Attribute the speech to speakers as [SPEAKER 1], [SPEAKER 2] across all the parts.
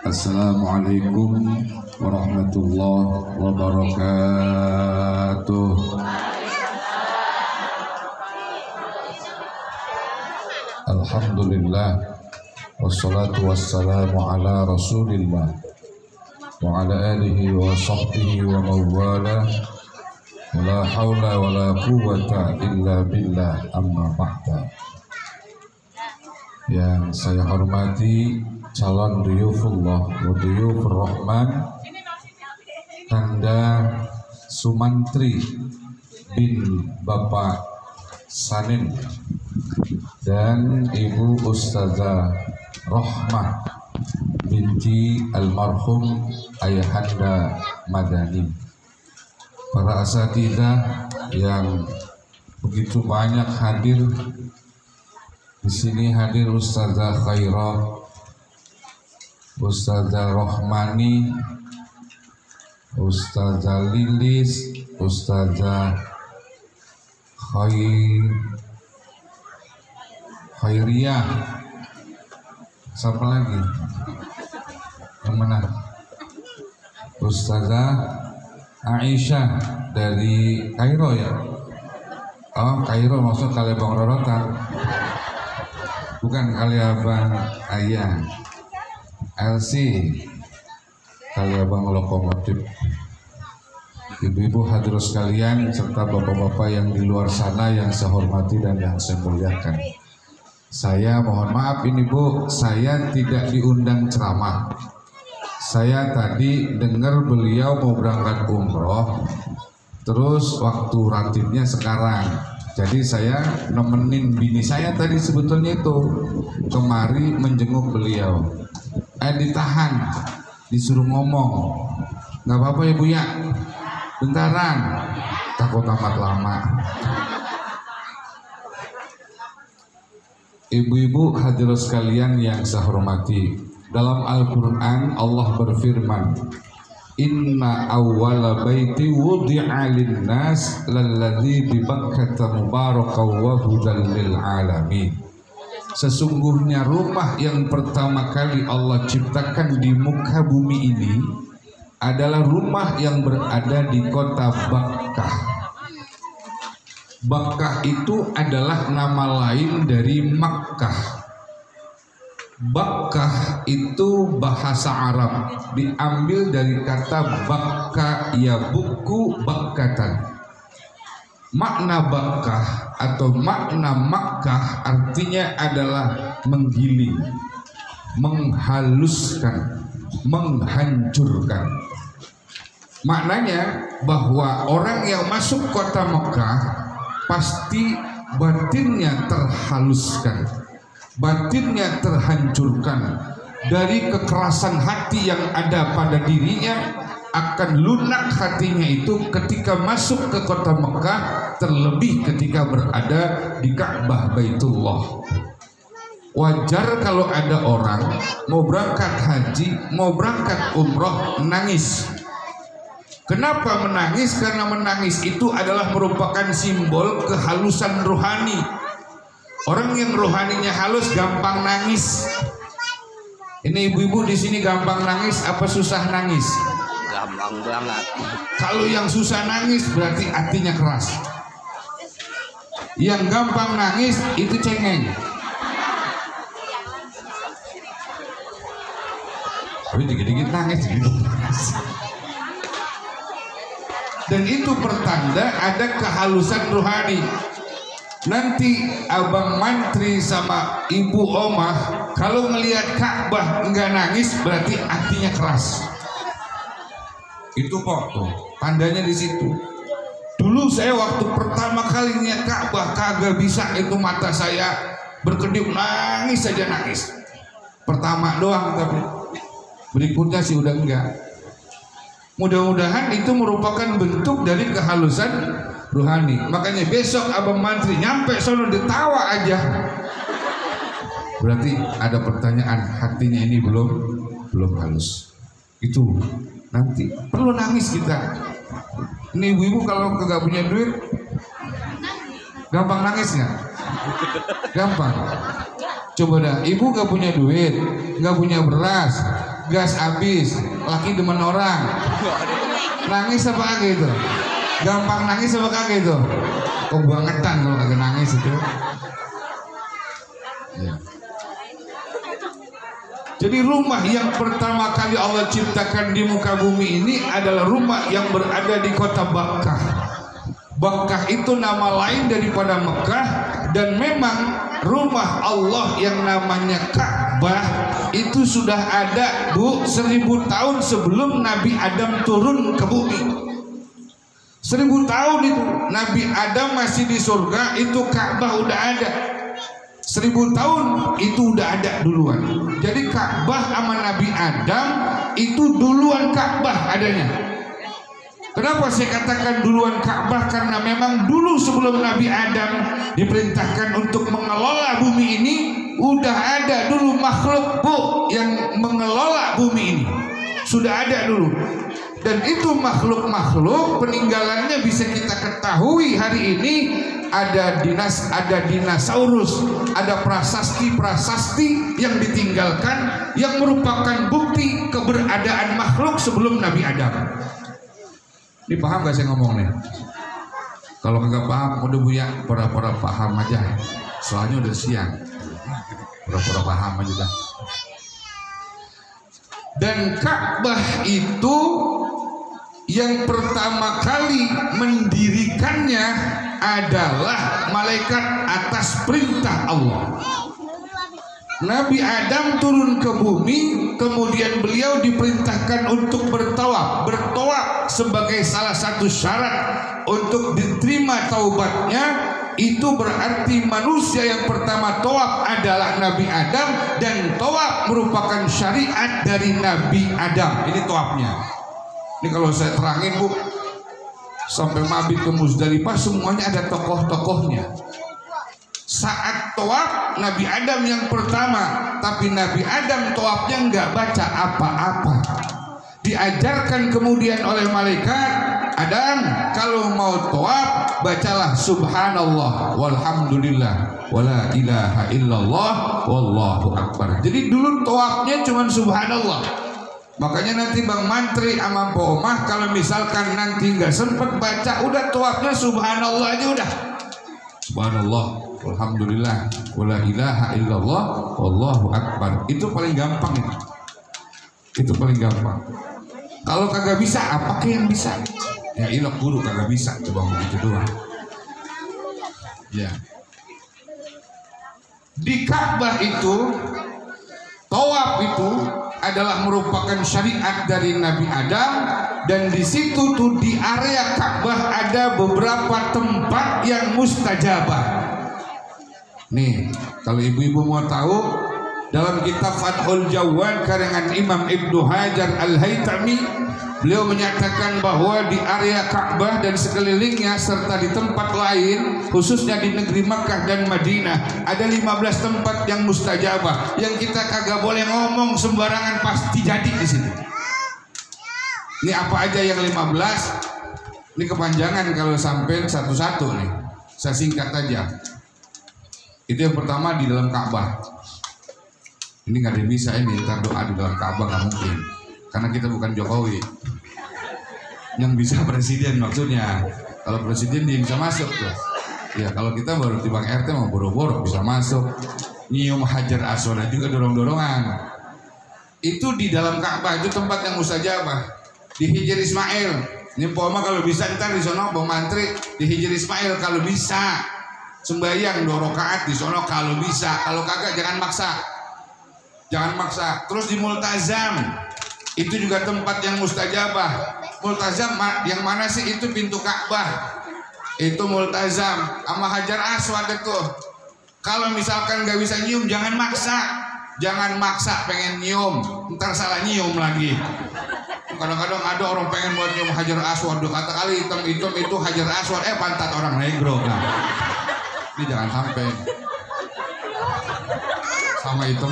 [SPEAKER 1] Assalamualaikum warahmatullahi wabarakatuh. Alhamdulillah, wassalatu wassalamu ala rasulillah wa ala alihi wa sahbihi wa mawala. La hawla wa la quwwata illa billah, amma ba'da. Yang saya hormati calon duyufullah wa duyufur rahman, Kanda Sumantri bin Bapak Sanin dan Ibu Ustazah Rahmah binti almarhum Ayahanda Madani, para asatidzah yang begitu banyak hadir di sini. Hadir Ustazah Khairah, Ustazah Rohmani, Ustazah Lilis, Ustazah Khairiyah, siapa lagi? Yang mana? Ustazah Aisyah dari Kairo ya? Oh, Kairo maksud kali Bang Rorotan, bukan kali Abang Ayah. LC kali Abang Lokomotif. Ibu-ibu hadirin sekalian serta bapak-bapak yang di luar sana yang saya hormati dan yang saya muliakan. Saya mohon maaf ini Bu, saya tidak diundang ceramah. Saya tadi dengar beliau mau berangkat umroh, terus waktu ratibnya sekarang. Jadi saya nemenin bini saya tadi sebetulnya itu kemari menjenguk beliau. Ditahan, disuruh ngomong. Nggak apa-apa ya Bu ya, bentaran, takut amat lama. Ibu-ibu hadirin sekalian yang saya hormati, dalam Al-Quran Allah berfirman, Inna awwala baiti wudi'a lin-nas lalladzi bi Bakkata mubarakan wa hudan lil alamin. Sesungguhnya rumah yang pertama kali Allah ciptakan di muka bumi ini adalah rumah yang berada di kota Bakkah. Bakkah itu adalah nama lain dari Makkah. Bakkah itu bahasa Arab, diambil dari kata bakka yabuku bakkatan. Makna Bakkah atau makna Makkah artinya adalah menggiling, menghaluskan, menghancurkan. Maknanya bahwa orang yang masuk kota Mekah pasti batinnya terhaluskan, batinnya terhancurkan. Dari kekerasan hati yang ada pada dirinya akan lunak hatinya itu ketika masuk ke kota Mekah, terlebih ketika berada di Ka'bah Baitullah. Wajar kalau ada orang mau berangkat haji, mau berangkat umroh nangis. Kenapa menangis? Karena menangis itu adalah merupakan simbol kehalusan rohani. Orang yang rohaninya halus gampang nangis. Ini ibu-ibu di sini gampang nangis apa susah nangis?
[SPEAKER 2] Gampang banget.
[SPEAKER 1] Kalau yang susah nangis berarti hatinya keras. Yang gampang nangis itu cengeng. Tapi dikit-dikit nangis gitu. Dan itu pertanda ada kehalusan rohani. Nanti abang mantri sama ibu omah kalau ngelihat Ka'bah enggak nangis berarti hatinya keras. Itu kok tuh tandanya di situ. Dulu saya waktu pertama kali lihat Ka'bah kagak bisa itu mata saya berkedip, nangis saja nangis. Pertama doang, tapi berikutnya sih udah enggak. Mudah-mudahan itu merupakan bentuk dari kehalusan rohani. Makanya besok abang mantri nyampe sono ditawa aja, berarti ada pertanyaan, hatinya ini belum halus. Itu nanti perlu nangis kita. Ini ibu-ibu kalau kagak punya duit gampang nangis nggak? Gampang. Coba dah, ibu gak punya duit, gak punya beras, gas habis, laki demen orang, nangis apa kagak itu? Gampang nangis apa kagak itu? Kebangetan kalau kagak nangis itu. Ya. Jadi rumah yang pertama kali Allah ciptakan di muka bumi ini adalah rumah yang berada di kota Bakkah. Bakkah itu nama lain daripada Mekah, dan memang rumah Allah yang namanya Ka'bah itu sudah ada 1000 tahun sebelum Nabi Adam turun ke bumi. 1000 tahun itu Nabi Adam masih di surga, itu Ka'bah udah ada. 1000 tahun itu udah ada duluan. Jadi Ka'bah sama Nabi Adam itu duluan Ka'bah adanya. Kenapa saya katakan duluan Ka'bah? Karena memang dulu sebelum Nabi Adam diperintahkan untuk mengelola bumi ini, udah ada dulu makhluk yang mengelola bumi ini. Sudah ada dulu. Dan itu makhluk-makhluk peninggalannya bisa kita ketahui hari ini. Ada dinosaurus, ada prasasti yang ditinggalkan yang merupakan bukti keberadaan makhluk sebelum Nabi Adam. Ini paham gak saya ngomong nih? Kalau kagak paham udah Buya pura-pura paham aja, soalnya udah siang. Pura-pura paham aja dah. Dan Ka'bah itu yang pertama kali mendirikannya adalah malaikat atas perintah Allah. Nabi Adam turun ke bumi, kemudian beliau diperintahkan untuk bertawaf. Bertawaf sebagai salah satu syarat untuk diterima taubatnya. Itu berarti manusia yang pertama tawaf adalah Nabi Adam, dan tawaf merupakan syariat dari Nabi Adam. Ini tawafnya. Ini kalau saya terangin Bu, sampai mabit ke Muzdalifah semuanya ada tokoh-tokohnya. Saat tawaf Nabi Adam yang pertama, tapi Nabi Adam tawafnya nggak baca apa-apa. Diajarkan kemudian oleh malaikat, Adam kalau mau tawaf bacalah subhanallah walhamdulillah wala ilaha illallah wallahu akbar. Jadi dulu tawafnya cuma subhanallah. Makanya nanti Bang Mantri sama Pak Omah kalau misalkan nanti nggak sempet baca, udah tawafnya subhanallah aja udah. Subhanallah, alhamdulillah, wala ilaha illallah, wallahu akbar. Itu paling gampang itu. Itu paling gampang. Kalau kagak bisa, apakah yang bisa? Ya ilok guru kagak bisa, coba begitu doang. Ya. Di Ka'bah itu, tawaf itu adalah merupakan syariat dari Nabi Adam, dan di situ tuh di area Ka'bah ada beberapa tempat yang mustajabah. Nih, kalau ibu-ibu mau tahu, dalam kitab Fathul Jawad karangan Imam Ibnu Hajar Al-Haytami, beliau menyatakan bahwa di area Ka'bah dan sekelilingnya serta di tempat lain, khususnya di negeri Makkah dan Madinah, ada 15 tempat yang mustajabah, yang kita kagak boleh ngomong sembarangan, pasti jadi di situ. Ini apa aja yang 15? Ini kepanjangan kalau sampai satu-satu nih. Saya singkat aja. Itu yang pertama di dalam Ka'bah. Ini nggak ada yang bisa ini, ntar doa di dalam Ka'bah nggak mungkin. Karena kita bukan Jokowi. Yang bisa presiden maksudnya. Kalau presiden dia bisa masuk tuh. Ya kalau kita baru timbang RT mau boro-boro bisa masuk. Nyium Hajar Aswad juga dorong-dorongan. Itu di dalam Ka'bah, itu tempat yang mustajabah. Di Hijr Ismail. Ini Poma kalau bisa ntar di sono Bang Mantri di Hijr Ismail kalau bisa. Sembahyang 2 rakaat di sono kalau bisa. Kalau kagak jangan maksa. Jangan maksa. Terus di Multazam. Itu juga tempat yang mustajabah. Multazam yang mana sih? Itu pintu Ka'bah. Itu Multazam sama Hajar Aswad itu. Kalau misalkan nggak bisa nyium, jangan maksa. Jangan maksa pengen nyium, ntar salah nyium lagi. Kadang-kadang ada orang pengen buat nyium Hajar Aswad, kata kali hitam-hitam itu Hajar Aswad, pantat orang negro. Nah, ini jangan sampai sama hitam.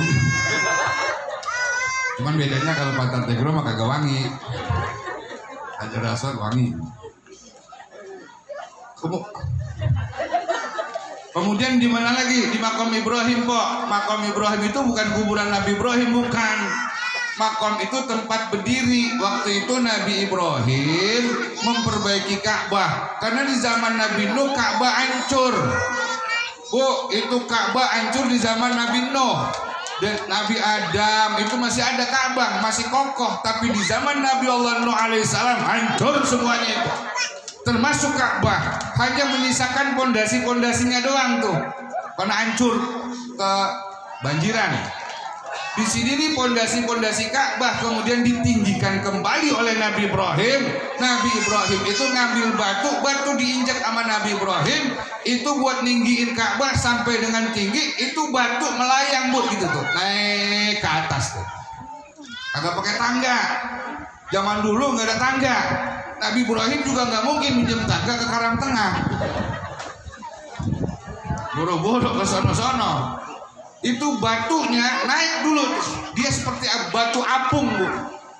[SPEAKER 1] Cuman bedanya kalau pantat negro mah kagak wangi. Hajar Aswad wangi. Kemudian di mana lagi? Di Makam Ibrahim, Pak. Makam Ibrahim itu bukan kuburan Nabi Ibrahim, bukan. Makom itu tempat berdiri. Waktu itu Nabi Ibrahim memperbaiki Ka'bah karena di zaman Nabi Nuh Ka'bah hancur. Bu, itu Ka'bah hancur di zaman Nabi Nuh. Dan Nabi Adam itu masih ada Ka'bah, masih kokoh. Tapi di zaman Nabi Allah Nuh alaihissalam hancur semuanya itu, termasuk Ka'bah. Hanya menyisakan pondasi-pondasinya doang tuh, karena hancur ke banjiran. Di sini nih pondasi-pondasi Ka'bah kemudian ditinggikan kembali oleh Nabi Ibrahim. Nabi Ibrahim itu ngambil batu diinjak sama Nabi Ibrahim itu buat ninggiin Ka'bah sampai dengan tinggi, itu batu melayang Bu gitu tuh, naik ke atas tuh. Agak pakai tangga. Zaman dulu nggak ada tangga. Nabi Ibrahim juga nggak mungkin minjem tangga ke Karang Tengah. Boro-boro ke sono-sono. Itu batunya naik dulu tuh. Dia seperti batu apung Bu.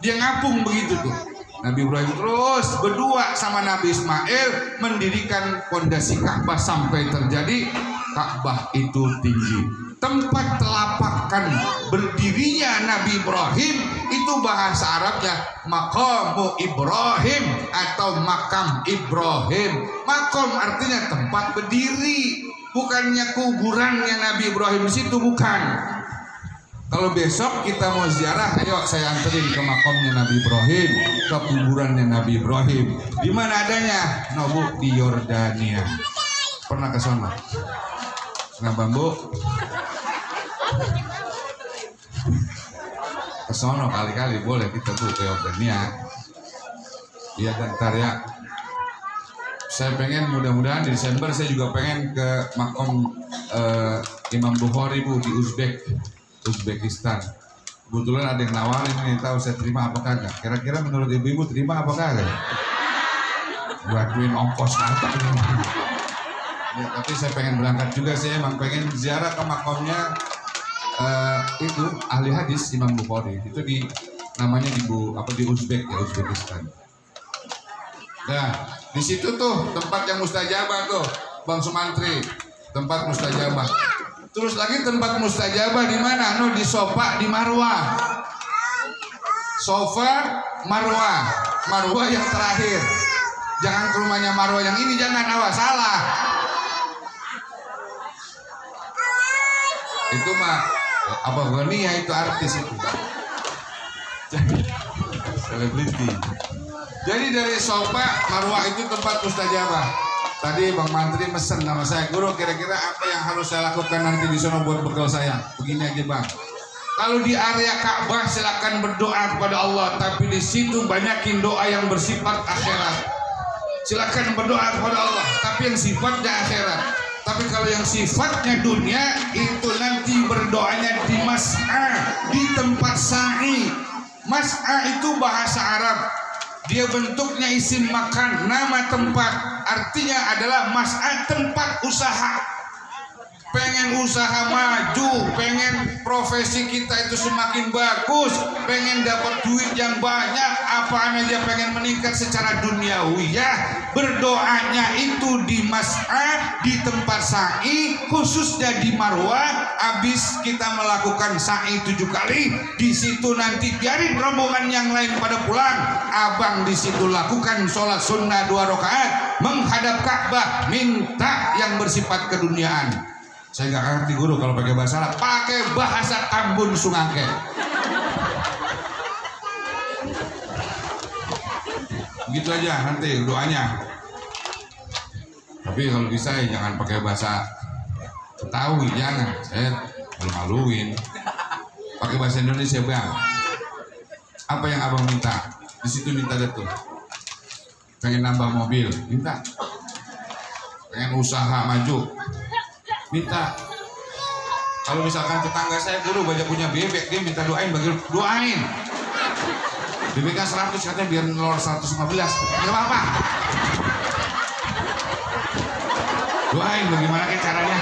[SPEAKER 1] Dia ngapung begitu tuh. Nabi Ibrahim terus berdua sama Nabi Ismail mendirikan pondasi Ka'bah sampai terjadi Ka'bah itu tinggi. Tempat telapakan berdirinya Nabi Ibrahim itu bahasa Arabnya Maqamu Ibrahim atau Makam Ibrahim. Makom artinya tempat berdiri, bukannya kuburannya Nabi Ibrahim di situ, bukan. Kalau besok kita mau ziarah, ayo saya anterin ke makomnya Nabi Ibrahim, ke kuburannya Nabi Ibrahim. Di mana adanya? Bu, di Yordania. Pernah ke sana? Kenapa Bu? Ke sono kali-kali boleh kita tuh ke Yordania. Iya kan, ntar ya. Saya pengen mudah-mudahan di Desember saya juga pengen ke makom Imam Bukhari Bu di Uzbekistan. Kebetulan ada yang nawarin nih, tahu saya terima apa kagak. Kira-kira menurut ibu-ibu terima apa kagak? Bantuin ongkos kata ya, tapi saya pengen berangkat juga. Saya emang pengen ziarah ke makomnya itu ahli hadis Imam Bukhari. Itu di namanya di Uzbekistan. Nah, di situ tuh tempat yang mustajabah tuh, Bang Sumantri, tempat mustajabah. Terus lagi tempat mustajabah di mana? Di Sofa di Marwah. Sofa Marwah, Marwah yang terakhir. Jangan ke rumahnya Marwah yang ini, jangan, awas salah. Itu mah apa Gania itu artis itu. Selebriti. Jadi dari Sofa Marwah itu tempat mustajabah. Tadi Bang Mantri mesen sama saya, Guru kira-kira apa yang harus saya lakukan nanti di sana buat bekal saya? Begini aja Bang. Kalau di area Ka'bah silakan berdoa kepada Allah, tapi di situ banyakin doa yang bersifat akhirat. Silakan berdoa kepada Allah, tapi yang sifatnya akhirat. Tapi kalau yang sifatnya dunia itu nanti berdoanya di mas'a, di tempat sa'i. Mas'a itu bahasa Arab. Dia bentuknya isim makan, nama tempat. Artinya adalah mas'a, tempat usaha. Pengen usaha maju, pengen profesi kita itu semakin bagus, pengen dapat duit yang banyak, apaan aja pengen meningkat secara duniawi ya. Berdoanya itu di mas'a, di tempat sa'i, khususnya di Marwah. Habis kita melakukan sa'i 7 kali, di situ nanti biarin rombongan yang lain pada pulang. Abang di situ lakukan sholat sunnah 2 rakaat menghadap Ka'bah, minta yang bersifat keduniaan. Saya nggak ngerti Guru kalau pakai bahasa Arab, pakai bahasa Tambun Sungake. Begitu aja nanti doanya. Tapi kalau bisa ya jangan pakai bahasa Betawi, jangan. Saya malu-maluin. Pakai bahasa Indonesia Bang. Apa yang abang minta? Di situ minta deh tuh. Pengen nambah mobil, minta. Pengen usaha maju, minta. Kalau misalkan tetangga saya Guru banyak punya bebek, dia minta doain, doain. Bebeknya 100 katanya biar nelor 115, nggak apa-apa. Doain bagaimana caranya.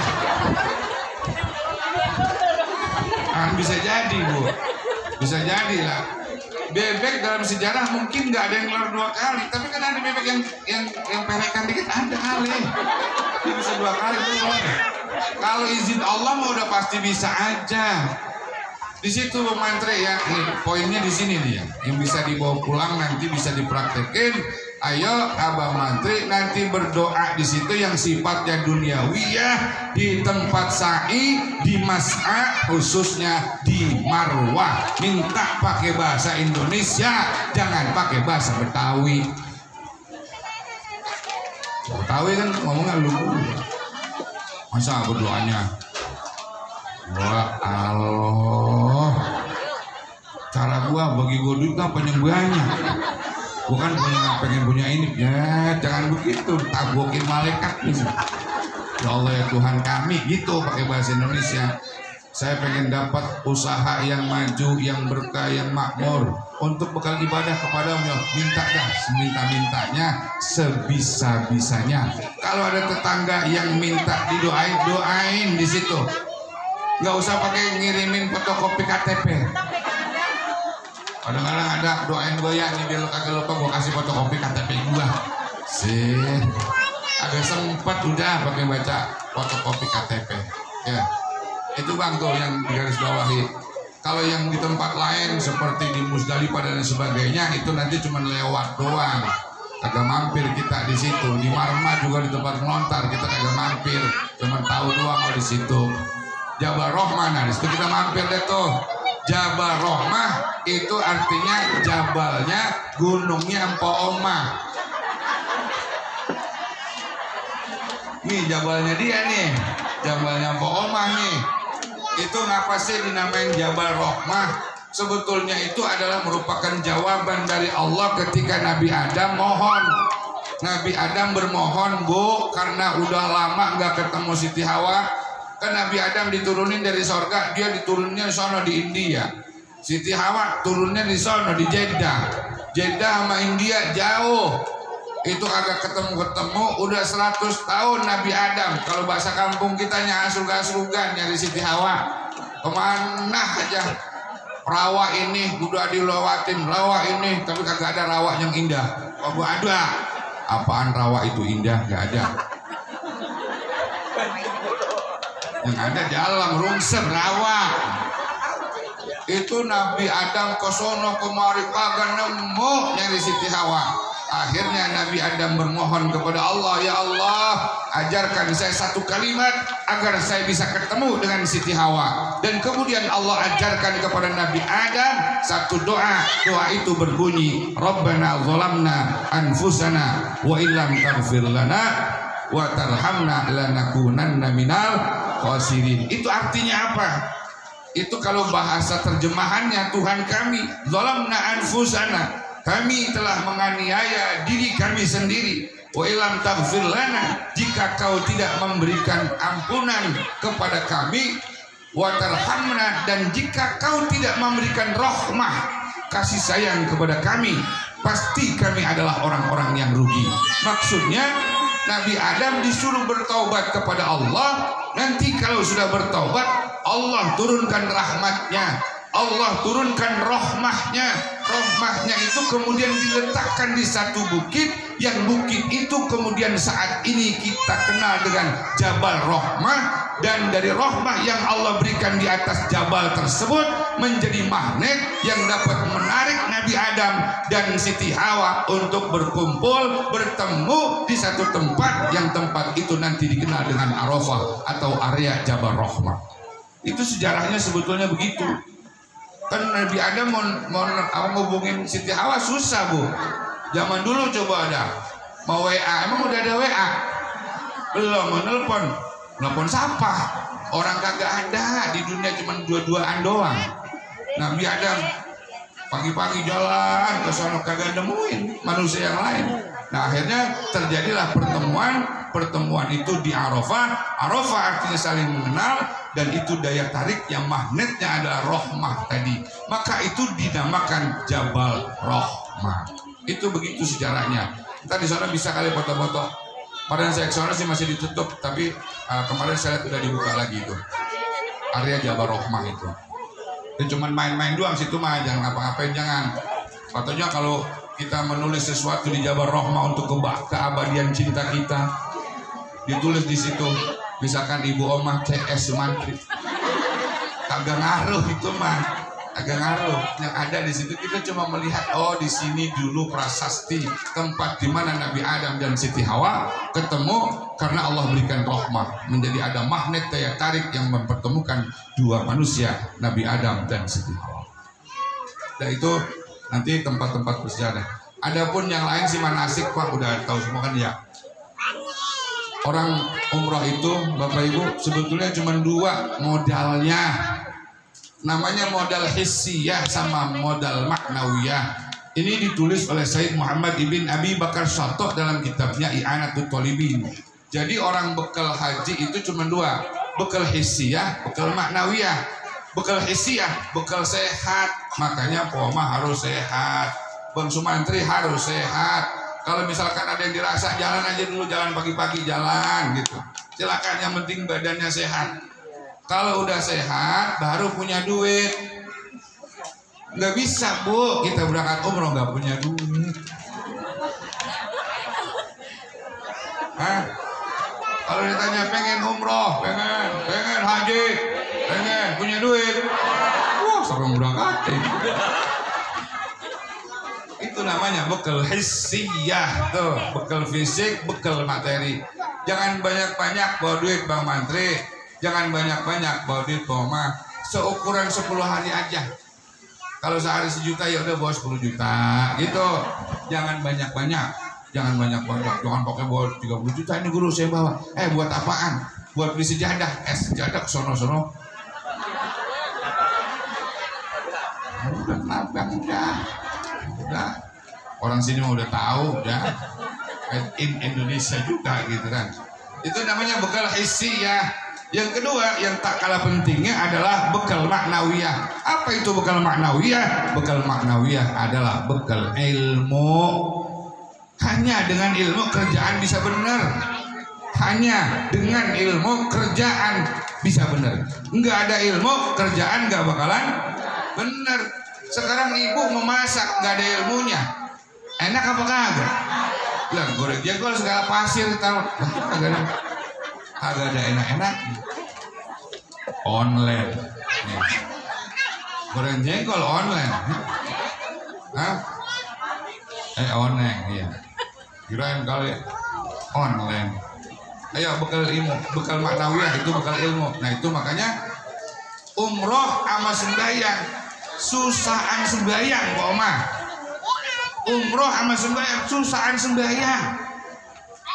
[SPEAKER 1] Kan bisa jadi Bu, bisa jadi lah. Bebek dalam sejarah mungkin nggak ada yang nelor 2 kali, tapi kan ada bebek yang perekan dikit ada kali. Dia bisa 2 kali telur. Kalau izin Allah mau udah pasti bisa aja. Di situ Bang Mantri ya, nih, poinnya di sini nih ya, yang bisa dibawa pulang nanti bisa dipraktekin. Ayo Abang Mantri nanti berdoa di situ yang sifatnya duniawiyah di tempat sa'i, di mas'a, khususnya di marwah. Minta pakai bahasa Indonesia, jangan pakai bahasa Betawi. Betawi kan ngomongnya lugu. Masa berdoanya? Wah Allah, cara gua bagi gua duit apa yang banyak, bukan pengen punya ini ya, jangan begitu, tabokin malaikat nih. Ya Allah ya Tuhan kami, gitu pakai bahasa Indonesia. Saya pengen dapat usaha yang maju, yang berkah, yang makmur untuk bekal ibadah kepadamu. Minta dah seminta-mintanya, sebisa-bisanya. Kalau ada tetangga yang minta didoain, doain di situ. Nggak usah pakai ngirimin fotokopi KTP. Kadang-kadang ada doain gue ya nih biar lo kagak lupa gue kasih fotokopi KTP gue. Sih, agak sempat udah pakai baca fotokopi KTP. Ya, itu bang tuh yang digaris bawahi. Kalau yang di tempat lain seperti di Musdalifah dan sebagainya itu nanti cuma lewat doang. Kagak mampir kita di situ. Di Marma juga di tempat melontar kita kagak mampir, cuma tahu doang kalau di situ. Jabal Rohmah, nah disitu kita mampir deh tuh. Jabal Rohmah itu artinya jabalnya, gunungnya Empo Oma. Nih jabalnya dia nih, jabalnya Empo Oma nih. Itu ngapa sih dinamain Jabal Rohmah? Sebetulnya itu adalah merupakan jawaban dari Allah ketika Nabi Adam mohon. Nabi Adam bermohon, Bu, karena udah lama nggak ketemu Siti Hawa. Kan Nabi Adam diturunin dari sorga, dia diturunnya di sono di India. Siti Hawa turunnya di sono di Jeddah. Jeddah sama India jauh. Itu agak ketemu-ketemu udah 100 tahun Nabi Adam. Kalau bahasa kampung kita asrug-asrugan nyari Siti Hawa. Kemana aja rawa ini udah dilewatin, rawa ini tapi kagak ada rawa yang indah. Oh ada. Apaan rawa itu indah? Gak ada. Yang ada jalan rungsen rawa. Itu Nabi Adam kesono kemari kagak nemu nyari Siti Hawa. Akhirnya Nabi Adam bermohon kepada Allah, ya Allah, ajarkan saya satu kalimat agar saya bisa ketemu dengan Siti Hawa. Dan kemudian Allah ajarkan kepada Nabi Adam satu doa. Doa itu berbunyi, Rabbana zalamna anfusana wa illam taghfir lana wa tarhamna lanakunanna minal khasirin. Itu artinya apa? Itu kalau bahasa terjemahannya, Tuhan kami zalamna anfusana, kami telah menganiaya diri kami sendiri. Wa illam taghfir lana, jika kau tidak memberikan ampunan kepada kami, wa tarhamna, dan jika kau tidak memberikan rahmah, kasih sayang kepada kami, pasti kami adalah orang-orang yang rugi. Maksudnya Nabi Adam disuruh bertaubat kepada Allah. Nanti kalau sudah bertaubat, Allah turunkan rahmatnya, Allah turunkan rahmahnya. Rahmahnya itu kemudian diletakkan di satu bukit, yang bukit itu kemudian saat ini kita kenal dengan Jabal Rahmah. Dan dari rahmah yang Allah berikan di atas jabal tersebut menjadi magnet yang dapat menarik Nabi Adam dan Siti Hawa untuk berkumpul, bertemu di satu tempat, yang tempat itu nanti dikenal dengan Arafah atau area Jabal Rahmah. Itu sejarahnya sebetulnya begitu. Kan Nabi Adam mau ngubungin Siti Hawa susah, Bu. Zaman dulu coba ada mau WA, emang udah ada WA? Belum. Mau nelpon siapa? Orang kagak ada di dunia, cuma dua-duaan doang. Nabi Adam pagi-pagi jalan ke sono kagak nemuin manusia yang lain. Nah akhirnya terjadilah pertemuan itu di Arafah. Arafah artinya saling mengenal, dan itu daya tarik yang magnetnya adalah rahmah tadi. Maka itu dinamakan Jabal Rahmah. Itu begitu sejarahnya. Kita di sana bisa kali foto-foto. Padahal saya kesana sih masih ditutup, tapi kemarin saya lihat udah dibuka lagi itu area Jabal Rahmah itu. Itu cuma main-main doang situ mah, jangan ngapa-ngapain, jangan. Katanya kalau kita menulis sesuatu di Jabal Rahmah untuk keabadian cinta kita, ditulis di situ, misalkan Ibu Omah CS Sumantri, Kagak ngaruh itu mah, agak ngaruh. Yang ada di situ kita cuma melihat, oh di sini dulu prasasti tempat di mana Nabi Adam dan Siti Hawa ketemu karena Allah berikan rahmah, menjadi ada magnet daya tarik yang mempertemukan dua manusia, Nabi Adam dan Siti Hawa. Dan itu nanti tempat-tempat bersejarah. Adapun yang lain sih manasik Pak udah tahu semua kan ya. Orang umroh itu Bapak Ibu sebetulnya cuma dua modalnya. Namanya modal hissiyah sama modal maknawiyah. Ini ditulis oleh Sayyid Muhammad ibn Abi Bakar Syatoh dalam kitabnya I'anatul Thalibin. Jadi orang bekal haji itu cuma dua, bekal hissiyah, bekal maknawiyah. Bekal hissiyah, bekal sehat. Makanya Poma harus sehat, Bang Sumantri harus sehat. Kalau misalkan ada yang dirasa, jalan aja dulu, jalan pagi-pagi jalan gitu. Silakan, yang penting badannya sehat. Kalau udah sehat, baru punya duit. Nggak bisa Bu, kita berangkat umroh nggak punya duit. Hah? Kalau ditanya pengen umroh, pengen haji, pengen punya duit, wah serem berangkatin. Itu namanya bekal hissiyah tuh, bekal fisik, bekal materi. Jangan banyak-banyak bawa duit Bang Mantri, jangan banyak-banyak bawa duit Poma. Seukuran 10 hari aja. Kalau sehari 1 juta ya udah bawa 10 juta gitu. Jangan banyak-banyak, jangan banyak-banyak. Jangan pakai bawa 30 juta ini guru saya bawa. Buat apaan? Buat beli sejadah. Sejadah sono-sono. Udah kenapa udah. Orang sini mah udah tahu ya, in Indonesia juga gitu kan. Itu namanya bekal hissiyah. Yang kedua yang tak kalah pentingnya adalah bekal maknawiyah. Apa itu bekal maknawiyah? Bekal maknawiyah adalah bekal ilmu. Hanya dengan ilmu kerjaan bisa benar. Hanya dengan ilmu kerjaan bisa benar. Enggak ada ilmu kerjaan enggak bakalan benar. Sekarang ibu memasak nggak ada ilmunya, enak apa kagak? Bilang goreng jengkol segala pasir tahu, kagak ada enak-enak. Online, nih. Goreng jengkol online, hah? Online, iya. Kirain kali online. Ayo bekal ilmu, bekal maknawiyah itu bekal ilmu. Nah itu makanya umroh sama sembahyang. Susahan sembahyang Pak Omah. Umroh sama sembahyang, susahan sembahyang.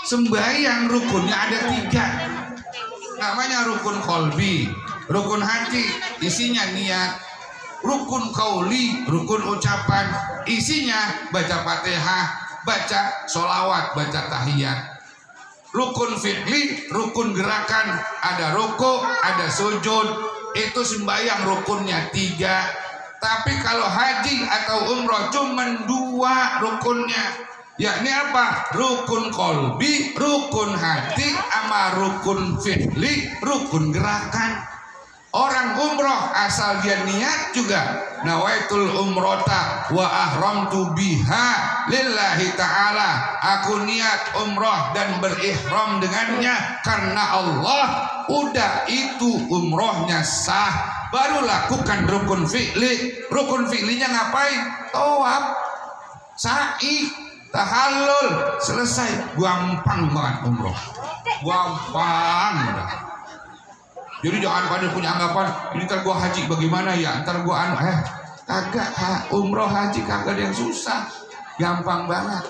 [SPEAKER 1] Sembahyang rukunnya ada 3. Namanya rukun kolbi, rukun hati, isinya niat. Rukun kauli, rukun ucapan, isinya baca Fatihah, baca sholawat, baca tahiyat. Rukun fi'li, rukun gerakan, ada ruku, ada sujud. Itu sembahyang rukunnya 3. Tapi kalau haji atau umroh cuma 2 rukunnya, yakni apa? Rukun kolbi, rukun hati, sama rukun fi'li, rukun gerakan. Orang umroh asal dia niat juga, nawaitul umrota wa ahramtu biha lillahi ta'ala. Aku niat umroh dan berihram dengannya karena Allah. Udah itu umrohnya sah. Baru lakukan rukun fi'li. Rukun fi'linya ngapain? Tawaf, sa'i, tahallul, selesai. Gampang banget umroh, gampang banget. Jadi jangan pada punya anggapan ini ntar gua haji bagaimana ya, ntar gua kagak. Umroh haji kagak ada yang susah, gampang banget.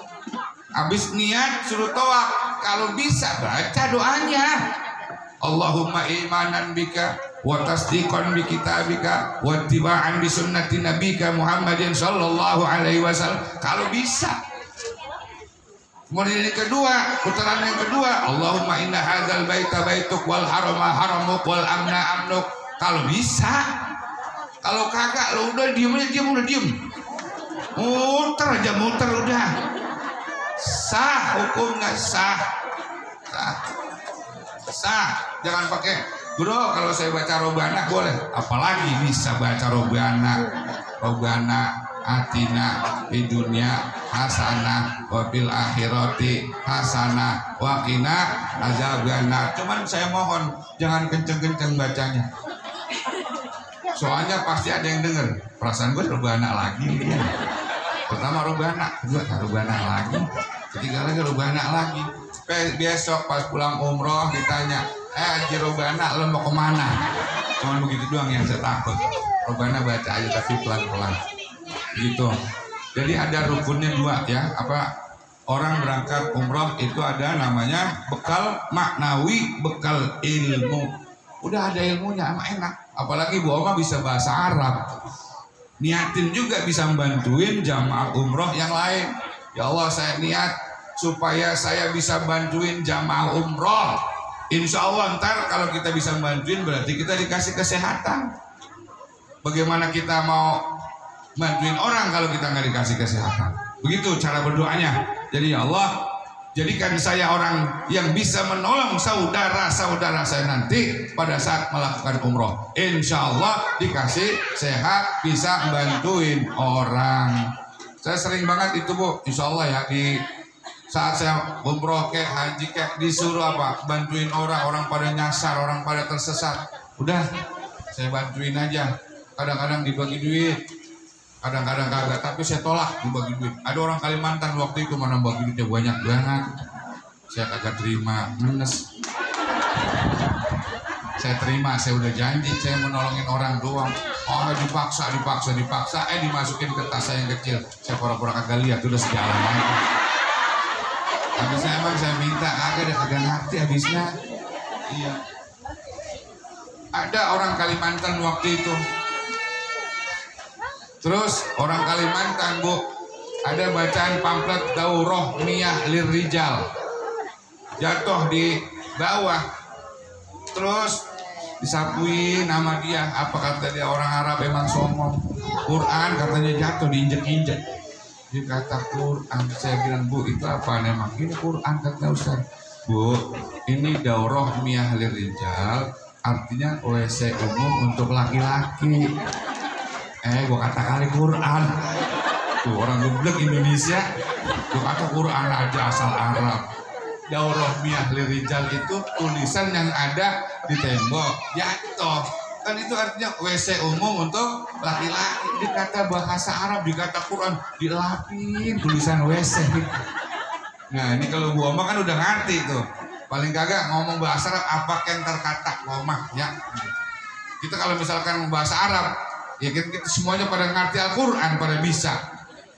[SPEAKER 1] Habis niat suruh tawaf, kalau bisa baca doanya. Allahumma imanan bika wa tasdiqan bi kitabika wa ittiba'an bi sunnati nabika Muhammadin sallallahu alaihi wasallam. Kalau bisa. Kemudian yang kedua, putaran yang kedua, Allahumma inna hadzal baita baituk wal harama haramuk wal amna amnuk. Kalau bisa. Kalau kagak lo udah diem aja, udah diem. Muter aja, muter udah. Sah hukumnya, sah. Jangan pakai bro, kalau saya baca robana boleh, apalagi bisa baca robana atina di dunia hasanah wa fil akhirati hasanah wa qina azabannar. Cuman saya mohon jangan kenceng-kenceng bacanya. Soalnya pasti ada yang denger. Perasaan gue rebana lagi. Pertama rebana, kedua rebana lagi, ketiga lagi rebana lagi. Besok pas pulang umroh ditanya, Haji Robana lo mau kemana? Cuman begitu doang yang saya takut. Robana baca aja tapi pelan-pelan gitu. Jadi ada rukunnya dua ya. Orang berangkat umroh itu ada namanya bekal maknawi, bekal ilmu. Udah ada ilmunya emang enak. Apalagi Bu Oma bisa bahasa Arab. Niatin juga bisa membantuin jamaah umroh yang lain. Ya Allah, saya niat supaya saya bisa bantuin jamaah umroh. Insya Allah ntar kalau kita bisa bantuin berarti kita dikasih kesehatan. Bagaimana kita mau bantuin orang kalau kita nggak dikasih kesehatan? Begitu cara berdoanya. Jadi ya Allah, jadikan saya orang yang bisa menolong saudara-saudara saya nanti pada saat melakukan umroh. Insya Allah dikasih sehat, bisa bantuin orang. Saya sering banget itu Bu, insya Allah ya, di saat saya umroh kayak haji kayak disuruh bantuin orang pada nyasar, orang pada tersesat. Udah, saya bantuin aja. Kadang-kadang dibagi duit, kadang-kadang kagak, tapi saya tolak dibagi duit. Ada orang Kalimantan waktu itu mana bagi duitnya banyak banget, saya kagak terima, menes. Saya terima, saya udah janji saya menolongin orang doang. Oh dipaksa, dimasukin ke tas saya yang kecil. Saya pura-pura kagak lihat, udah sejalan aja. Habisnya emang saya minta, kagak ngerti habisnya. Iya. Ada orang Kalimantan waktu itu. Terus orang Kalimantan Bu, ada bacaan pamflet daurah miyah lirijal, jatuh di bawah, terus disapuin nama dia. Apa kata dia? Orang Arab emang sombong. Quran katanya jatuh, diinjek-injek. Dia kata Quran. Saya bilang, Bu itu apa emang? Ini Quran kata Ustaz. Bu, ini daurah miyah lirijal, artinya WC umum untuk laki-laki. Gua kata kali Quran. Tuh orang geblek Indonesia, gua kata Quran aja asal Arab. Daurah miyah lirijal itu tulisan yang ada di tembok jatuh. Kan itu artinya WC umum untuk laki-laki. Dikata bahasa Arab, dikata Quran, dilapin tulisan WC. Nah ini kalau Bu Oma kan udah ngerti tuh. Paling kagak ngomong bahasa Arab apa kentar kata ngomong ya. Kita kalau misalkan bahasa Arab, ya kita semuanya pada ngerti Al-Quran, pada bisa.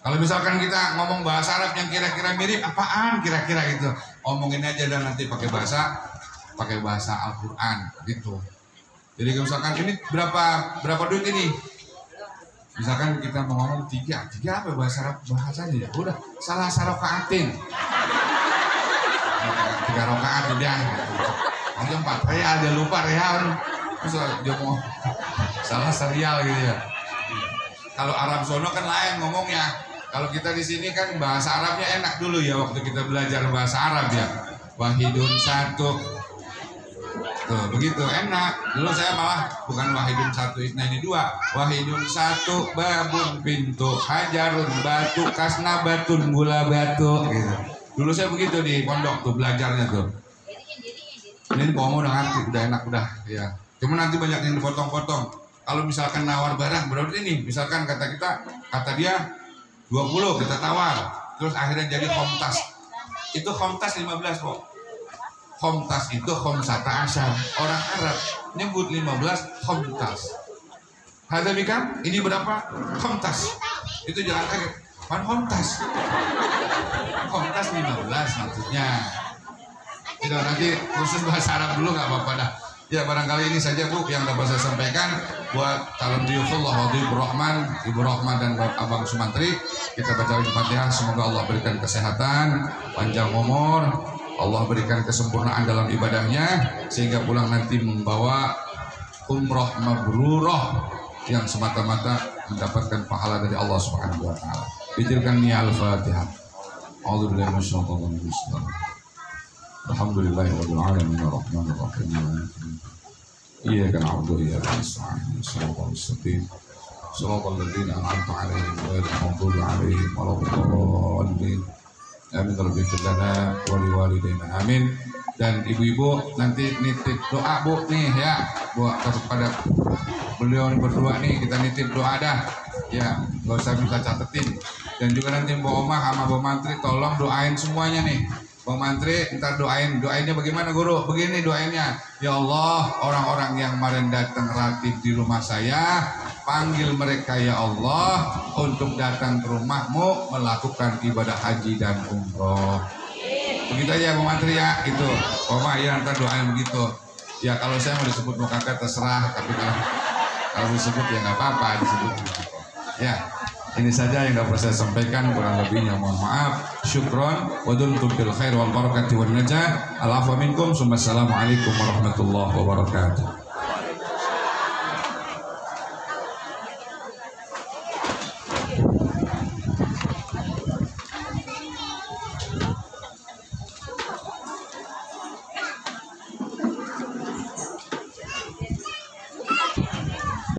[SPEAKER 1] Kalau misalkan kita ngomong bahasa Arab yang kira-kira mirip, apaan kira-kira gitu, omongin aja dan nanti pakai bahasa Al-Quran gitu. Jadi misalkan ini berapa duit ini? Misalkan kita mau ngomong tiga apa bahasa Arab bahasanya ya? Udah salah sarokaatin. 3 rakaat udah. Aja 4 real, dia lupa real. Terus dia mau salah serial gitu ya. Kalau Arab sono kan lain ngomongnya. Kalau kita di sini kan bahasa Arabnya enak dulu ya waktu kita belajar bahasa Arab ya. Wahidun satu. Tuh, begitu enak. Dulu saya malah bukan wahidun satu isnaini dua. Wahidun satu babun pintu hajarun batu kasna batun gula batu gitu. Dulu saya begitu di pondok tuh belajarnya tuh. Ini kamu udah ngerti, udah enak udah ya. Cuma nanti banyak yang dipotong-potong. Kalau misalkan nawar barang berarti ini, misalkan kata dia 20 kita tawar, terus akhirnya jadi khomtas. Itu khomtas 15 kok. Khomtas itu khomsata asyar. Orang Arab nyebut 15 khomtas. Hadamikan ini berapa? Khomtas. Itu jangan kaget. Kan khomtas. Khomtas 15 maksudnya. Tidak, nanti khusus bahasa Arab dulu nggak apa-apa dah. Ya barangkali ini saja Bu yang dapat saya sampaikan buat calon Diyufullah Ibu Rahman dan Abang Sumantri. Kita baca Al-Fatihah, semoga Allah berikan kesehatan, panjang umur, Allah berikan kesempurnaan dalam ibadahnya sehingga pulang nanti membawa umroh mabrurah yang semata-mata mendapatkan pahala dari Allah Subhanahu wa taala. Bijirkan niat Al-Fatihah. A'udzubillahi minasyaitonir rajim. Alhamdulillahirabbil alamin arrahmanir rahim. Iyyaka na'budu wa iyyaka nasta'in. Shiratal mustaqim. Shiratal ladzina an'amta 'alaihim ghairil maghdubi 'alaihim waladdallin. Amin. Rabbi fir lana wa liwalidayna. Amin. Dan ibu-ibu nanti nitip doa Bu nih ya, buat kepada beliau berdua nih, kita nitip doa dah ya, gak usah minta catetin. Dan juga nanti Mbak Omah sama Mbak Mantri tolong doain semuanya nih. Bang Mantri ntar doainnya bagaimana guru? Begini doainnya, ya Allah, orang-orang yang kemarin datang relatif di rumah saya, panggil mereka ya Allah untuk datang ke rumahmu melakukan ibadah haji dan umroh. Begitu aja Bang Mantri ya, itu Oma ya, ntar doain begitu ya. Kalau saya mau disebut mau kakak terserah, tapi kalau disebut ya nggak apa-apa disebut ya. Ini saja yang dapat saya sampaikan, kurang lebihnya mohon maaf. Syukron wa dumtum bil khair wal barakati wan najah. Al afwa minkum. Assalamualaikum warahmatullahi wabarakatuh.